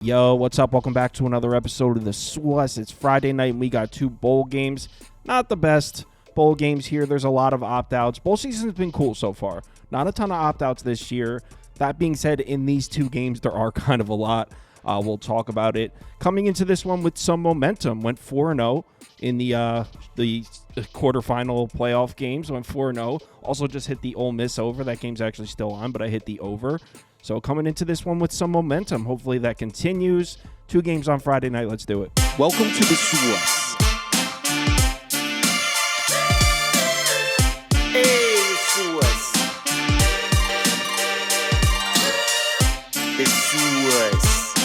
Yo, what's up? Welcome back to another episode of the SWUS. It's Friday night and we got two bowl games. Not the best bowl games here. There's a lot of opt-outs. Bowl season's been cool so far. Not a ton of opt-outs this year. That being said, in these two games, there are kind of a lot. We'll talk about it. Coming into this one with some momentum. Went 4-0 in the quarterfinal playoff games. Went 4-0. Also just hit the Ole Miss over. That game's actually still on, but I hit the over. So coming into this one with some momentum. Hopefully that continues. Two games on Friday night. Let's do it. Welcome to the SWUS. Hey, SWUS. The SWUS.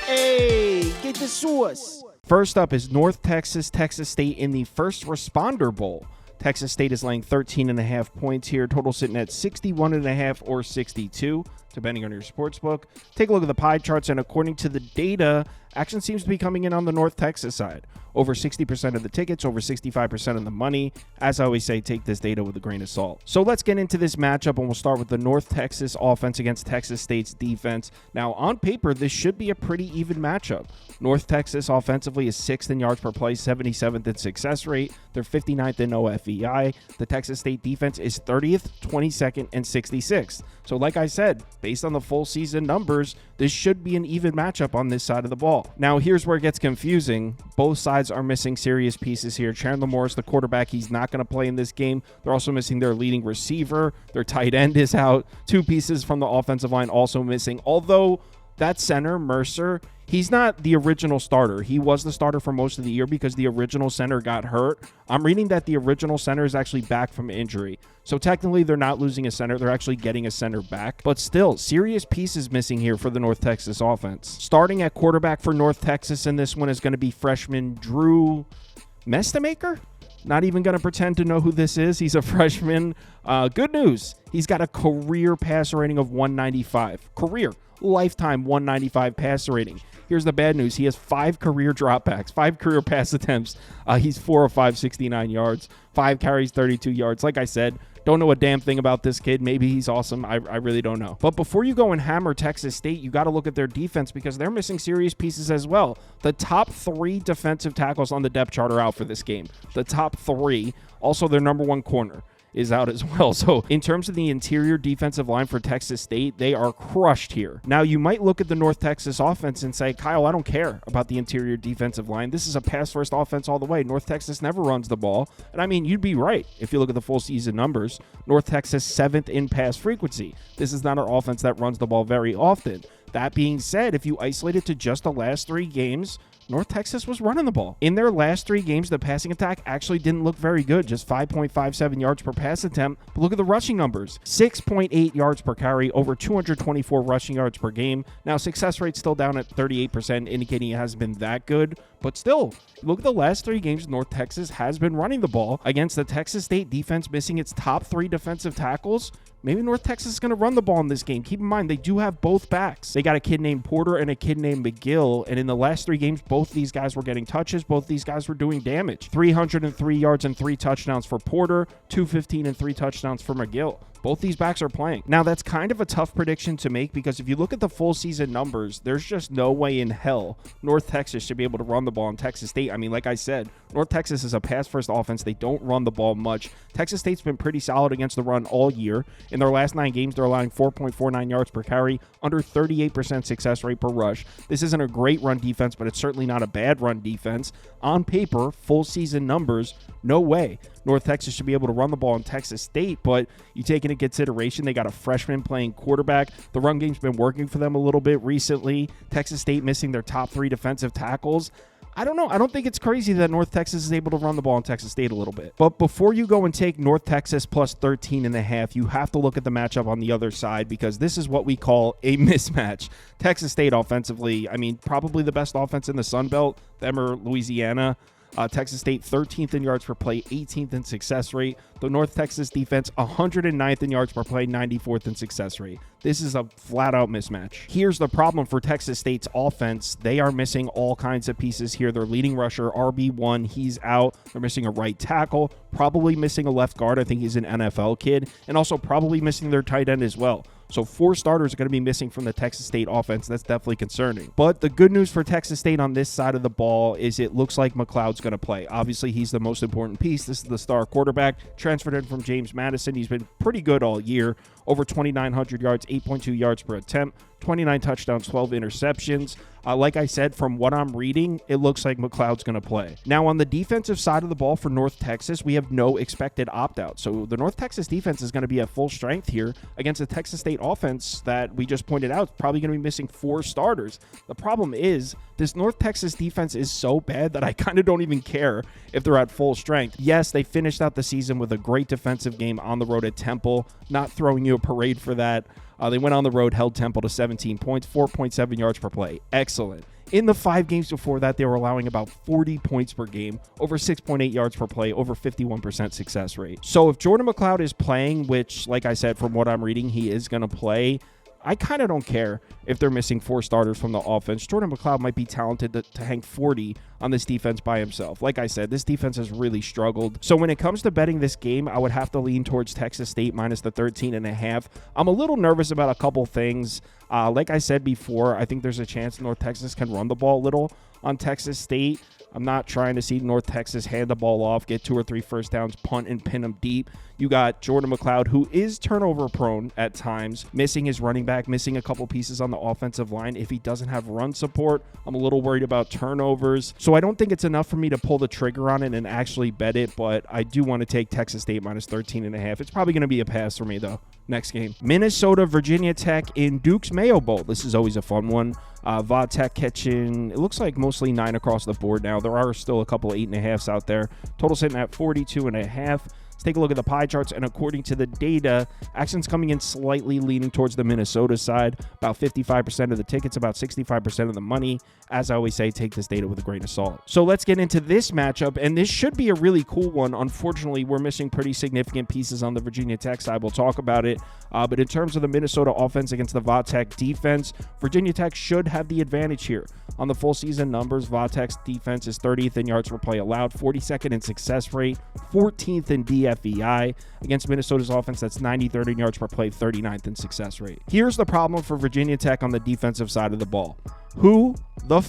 Hey, get the SWUS. First up is North Texas, Texas State in the First Responder Bowl. Texas State is laying 13.5 points here. Total sitting at 61.5 or 62, depending on your sports book. Take a look at the pie charts, and according to the data, action seems to be coming in on the North Texas side. Over 60% of the tickets, over 65% of the money. As I always say, take this data with a grain of salt. So let's get into this matchup, and we'll start with the North Texas offense against Texas State's defense. Now, on paper, this should be a pretty even matchup. North Texas offensively is 6th in yards per play, 77th in success rate. They're 59th in OFEI. The Texas State defense is 30th, 22nd, and 66th. So like I said, based on the full season numbers, this should be an even matchup on this side of the ball. Now, here's where it gets confusing. Both sides are missing serious pieces here. Chandler Morris, the quarterback, he's not going to play in this game. They're also missing their leading receiver. Their tight end is out. Two pieces from the offensive line also missing. Although that center, Mercer, he's not the original starter. He was the starter for most of the year because the original center got hurt. I'm reading that the original center is actually back from injury. So technically, they're not losing a center. They're actually getting a center back. But still, serious pieces missing here for the North Texas offense. Starting at quarterback for North Texas in this one is going to be freshman Drew Mestamaker. Not even going to pretend to know who this is. He's a freshman. Good news. He's got a career passer rating of 195. Career. Lifetime 195 passer rating. Here's the bad news. He has 5 career dropbacks, 5 career pass attempts. He's 4 of 5, 69 yards, 5 carries, 32 yards. Like I said, don't know a damn thing about this kid. Maybe he's awesome. I really don't know. But before you go and hammer Texas State, you got to look at their defense because they're missing serious pieces as well. The top 3 defensive tackles on the depth chart are out for this game. The top 3. Also, their number 1 corner is out as well. So in terms of the interior defensive line for Texas State, they are crushed here. Now, you might look at the North Texas offense and say, Kyle, I don't care about the interior defensive line. This is a pass-first offense all the way. North Texas never runs the ball. And I mean, you'd be right if you look at the full season numbers. North Texas 7th in pass frequency. This is not an offense that runs the ball very often. That being said, if you isolate it to just the last 3 games, North Texas was running the ball. In their last 3 games, the passing attack actually didn't look very good, just 5.57 yards per pass attempt. But look at the rushing numbers. 6.8 yards per carry, over 224 rushing yards per game. Now, success rate's still down at 38%, indicating it hasn't been that good. But still, look at the last 3 games, North Texas has been running the ball against the Texas State defense missing its top 3 defensive tackles. Maybe North Texas is going to run the ball in this game. Keep in mind, they do have both backs. They got a kid named Porter and a kid named McGill. And in the last 3 games, both these guys were getting touches. Both these guys were doing damage. 303 yards and 3 touchdowns for Porter. 215 and 3 touchdowns for McGill. Both these backs are playing. Now, that's kind of a tough prediction to make because if you look at the full season numbers, there's just no way in hell North Texas should be able to run the ball in Texas State. I mean, like I said, North Texas is a pass-first offense. They don't run the ball much. Texas State's been pretty solid against the run all year. In their last 9 games, they're allowing 4.49 yards per carry, under 38% success rate per rush. This isn't a great run defense, but it's certainly not a bad run defense. On paper, full season numbers, no way North Texas should be able to run the ball in Texas State, but you take into consideration they got a freshman playing quarterback. The run game's been working for them a little bit recently. Texas State missing their top 3 defensive tackles. I don't know. I don't think it's crazy that North Texas is able to run the ball in Texas State a little bit. But before you go and take North Texas plus 13.5, you have to look at the matchup on the other side because this is what we call a mismatch. Texas State offensively, I mean, probably the best offense in the Sun Belt. Them or Louisiana. Texas State 13th in yards per play, 18th in success rate. The North Texas defense 109th in yards per play, 94th in success rate. This is a flat-out mismatch. Here's the problem for Texas State's offense. They are missing all kinds of pieces here. Their leading rusher, RB1, he's out. They're missing a right tackle, probably missing a left guard. I think he's an NFL kid, and also probably missing their tight end as well. So 4 starters are going to be missing from the Texas State offense. That's definitely concerning. But the good news for Texas State on this side of the ball is it looks like McLeod's going to play. Obviously, he's the most important piece. This is the star quarterback, transferred in from James Madison. He's been pretty good all year. Over 2,900 yards, 8.2 yards per attempt, 29 touchdowns, 12 interceptions. Like I said, from what I'm reading, it looks like McLeod's going to play. Now, on the defensive side of the ball for North Texas, we have no expected opt-out. So the North Texas defense is going to be at full strength here against the Texas State offense that we just pointed out is probably going to be missing 4 starters. The problem is this North Texas defense is so bad that I kind of don't even care if they're at full strength. Yes, they finished out the season with a great defensive game on the road at Temple. Not throwing you a parade for that. They went on the road, held Temple to 17 points, 4.7 yards per play. Excellent. In the 5 games before that, they were allowing about 40 points per game, over 6.8 yards per play, over 51% success rate. So if Jordan McLeod is playing, which, like I said, from what I'm reading, he is going to play, I kind of don't care if they're missing 4 starters from the offense. Jordan McLeod might be talented to hang 40 on this defense by himself. Like I said, this defense has really struggled. So when it comes to betting this game, I would have to lean towards Texas State minus the 13.5. I'm a little nervous about a couple things. Like I said before, I think there's a chance North Texas can run the ball a little on Texas State. I'm not trying to see North Texas hand the ball off, get 2 or 3 first downs, punt and pin them deep. You got Jordan McLeod, who is turnover prone at times, missing his running back, missing a couple pieces on the offensive line. If he doesn't have run support, I'm a little worried about turnovers. So I don't think it's enough for me to pull the trigger on it and actually bet it, but I do want to take Texas State minus 13.5. It's probably going to be a pass for me, though. Next game, Minnesota, Virginia Tech in Duke's Mayo Bowl. This is always a fun one. Va Tech catching, it looks like mostly 9 across the board now. There are still a couple 8.5s out there. Total sitting at 42.5. Let's take a look at the pie charts, and according to the data, action's coming in slightly leaning towards the Minnesota side. About 55% of the tickets, about 65% of the money. As I always say, take this data with a grain of salt. So let's get into this matchup, and this should be a really cool one. Unfortunately, we're missing pretty significant pieces on the Virginia Tech side. We'll talk about it. But in terms of the Minnesota offense against the Va Tech defense, Virginia Tech should have the advantage here. On the full season numbers, Va Tech's defense is 30th in yards per play allowed, 42nd in success rate, 14th in DFEI. Against Minnesota's offense, that's 93rd in yards per play, 39th in success rate. Here's the problem for Virginia Tech on the defensive side of the ball. Who the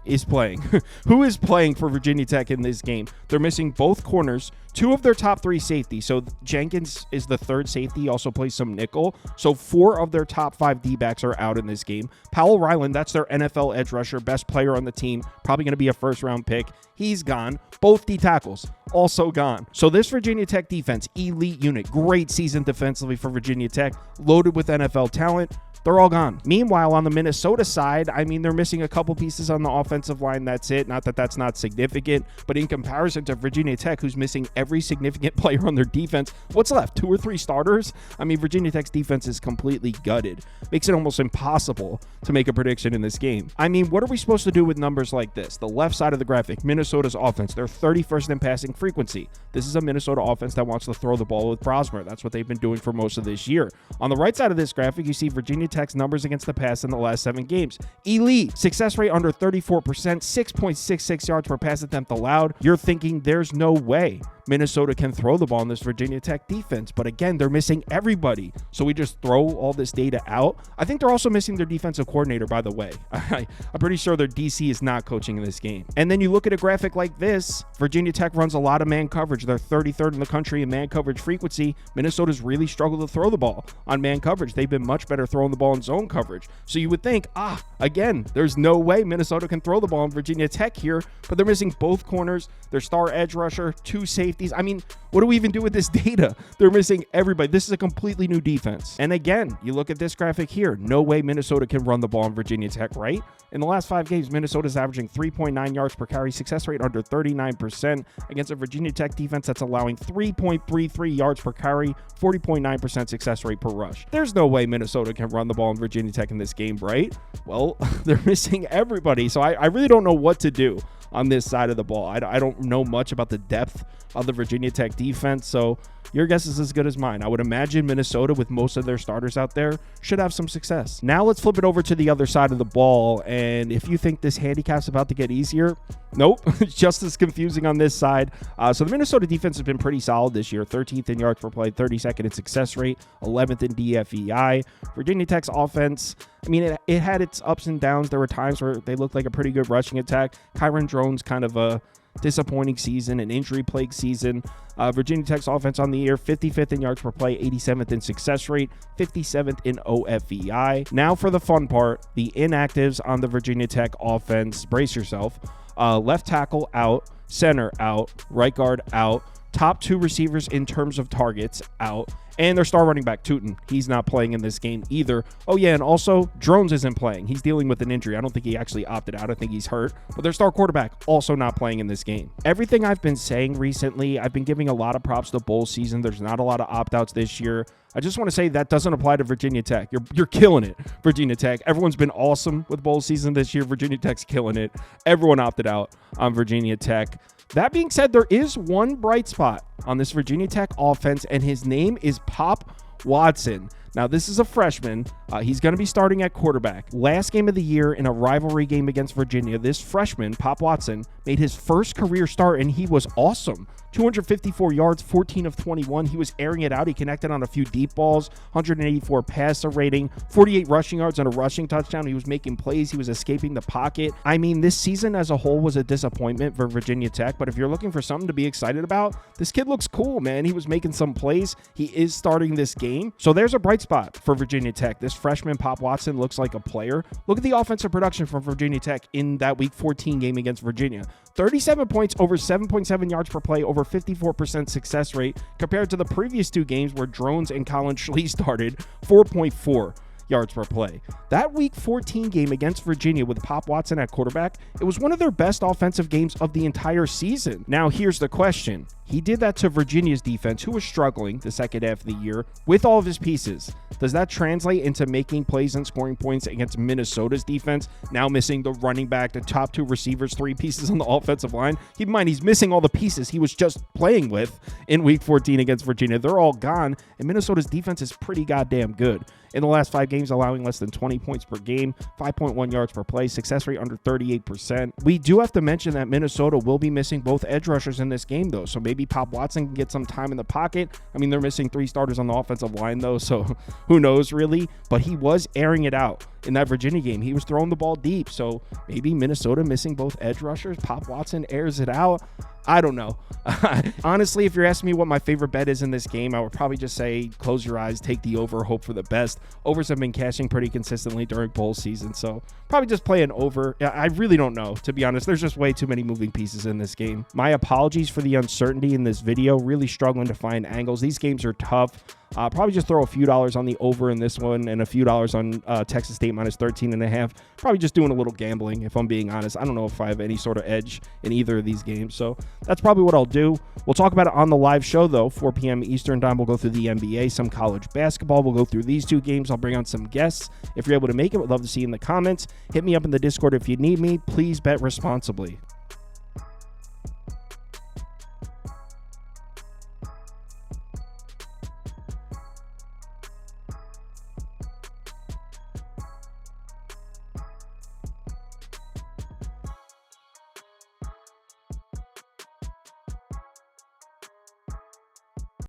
is playing? Who is playing for Virginia Tech in this game? They're missing both corners, 2 of their top 3 safeties. So Jenkins is the 3rd safety, he also plays some nickel. So 4 of their top 5 D-backs are out in this game. Powell Ryland, that's their NFL edge rusher, best player on the team, probably going to be a first-round pick. He's gone. Both D tackles also gone. So this Virginia Tech defense, elite unit, great season defensively for Virginia Tech, loaded with NFL talent. They're all gone. Meanwhile, on the Minnesota side, I mean, they're missing a couple pieces on the offensive line. That's it. Not that that's not significant, but in comparison to Virginia Tech, who's missing every significant player on their defense, what's left? 2 or 3 starters? I mean, Virginia Tech's defense is completely gutted. Makes it almost impossible to make a prediction in this game. I mean, what are we supposed to do with numbers like this? The left side of the graphic, Minnesota's offense, they're 31st in passing frequency. This is a Minnesota offense that wants to throw the ball with Brosmer. That's what they've been doing for most of this year. On the right side of this graphic, you see Virginia Tech's numbers against the pass in the last 7 games. Elite. Success rate under 34%, 6.66 yards per pass attempt allowed. You're thinking there's no way Minnesota can throw the ball in this Virginia Tech defense. But again, they're missing everybody. So we just throw all this data out. I think they're also missing their defensive coordinator, by the way. I'm pretty sure their DC is not coaching in this game. And then you look at a graphic like this, Virginia Tech runs a lot of man coverage. They're 33rd in the country in man coverage frequency. Minnesota's really struggled to throw the ball on man coverage. They've been much better throwing the ball in zone coverage. So you would think, again, there's no way Minnesota can throw the ball in Virginia Tech here, but they're missing both corners, their star edge rusher, 2 safeties. I mean, what do we even do with this data? They're missing everybody. This is a completely new defense. And again, you look at this graphic here, no way Minnesota can run the ball in Virginia Tech, right? In the last 5 games, Minnesota's averaging 3.9 yards per carry, success rate under 39% against a Virginia Tech defense that's allowing 3.33 yards per carry, 40.9% success rate per rush. There's no way Minnesota can run the ball in Virginia Tech in this game, right? Well, they're missing everybody, so I really don't know what to do on this side of the ball. I don't know much about the depth of the Virginia Tech defense, so your guess is as good as mine. I would imagine Minnesota, with most of their starters out there, should have some success. Now let's flip it over to the other side of the ball, and if you think this handicap's about to get easier, nope, it's just as confusing on this side. So the Minnesota defense has been pretty solid this year, 13th in yards per play, 32nd in success rate, 11th in DFEI. Virginia Tech's offense, I mean, it had its ups and downs. There were times where they looked like a pretty good rushing attack. Kyron Drones kind of a disappointing season, an injury-plagued season. Virginia Tech's offense on the year, 55th in yards per play, 87th in success rate, 57th in OFEI. Now for the fun part, the inactives on the Virginia Tech offense. Brace yourself. Left tackle out, center out, right guard out, top 2 receivers in terms of targets out, and their star running back, Tootin. He's not playing in this game either. Oh, yeah, and also, Drones isn't playing. He's dealing with an injury. I don't think he actually opted out. I think he's hurt. But their star quarterback also not playing in this game. Everything I've been saying recently, I've been giving a lot of props to bowl season. There's not a lot of opt-outs this year. I just want to say that doesn't apply to Virginia Tech. You're killing it, Virginia Tech. Everyone's been awesome with bowl season this year. Virginia Tech's killing it. Everyone opted out on Virginia Tech. That being said, there is one bright spot on this Virginia Tech offense, and his name is Pop Watson. Now, this is a freshman. He's going to be starting at quarterback. Last game of the year in a rivalry game against Virginia, this freshman, Pop Watson, made his first career start, and he was awesome. 254 yards, 14 of 21. He was airing it out. He connected on a few deep balls, 184 passer rating, 48 rushing yards and a rushing touchdown. He was making plays. He was escaping the pocket. I mean, this season as a whole was a disappointment for Virginia Tech, but if you're looking for something to be excited about, this kid looks cool, man. He was making some plays. He is starting this game. So there's a bright spot for Virginia Tech. This freshman, Pop Watson, looks like a player. Look at the offensive production from Virginia Tech in that Week 14 game against Virginia. 37 points, over 7.7 yards per play, over 54% success rate, compared to the previous 2 games where Drones and Colin Schlee started, 4.4 yards per play. That Week 14 game against Virginia with Pop Watson at quarterback, it was one of their best offensive games of the entire season. Now, here's the question. He did that to Virginia's defense, who was struggling the second half of the year with all of his pieces. Does that translate into making plays and scoring points against Minnesota's defense, now missing the running back, the top 2 receivers, 3 pieces on the offensive line? Keep in mind, he's missing all the pieces he was just playing with in Week 14 against Virginia. They're all gone, and Minnesota's defense is pretty goddamn good. In the last 5 games, allowing less than 20 points per game, 5.1 yards per play, success rate under 38%. We do have to mention that Minnesota will be missing both edge rushers in this game, though, so maybe Pop Watson can get some time in the pocket. I mean, they're missing 3 starters on the offensive line, though, so who knows, really? But he was airing it out in that Virginia game. He was throwing the ball deep, so maybe Minnesota missing both edge rushers. Pop Watson airs it out. I don't know. Honestly, if you're asking me what my favorite bet is in this game, I would probably just say close your eyes, take the over, hope for the best. Overs have been cashing pretty consistently during bowl season, so probably just play an over. I really don't know, to be honest. There's just way too many moving pieces in this game. My apologies for the uncertainty in this video. Really struggling to find angles. These games are tough. Probably just throw a few dollars on the over in this one and a few dollars on Texas State minus 13.5. Probably just doing a little gambling, if I'm being honest. I don't know if I have any sort of edge in either of these games, so that's probably what I'll do. We'll talk about it on the live show, though. 4 p.m. Eastern time, we'll go through the NBA, some college basketball. We'll go through these 2 games. I'll bring on some guests. If you're able to make it, would love to see you in the comments. Hit me up in the Discord if you need me. Please bet responsibly.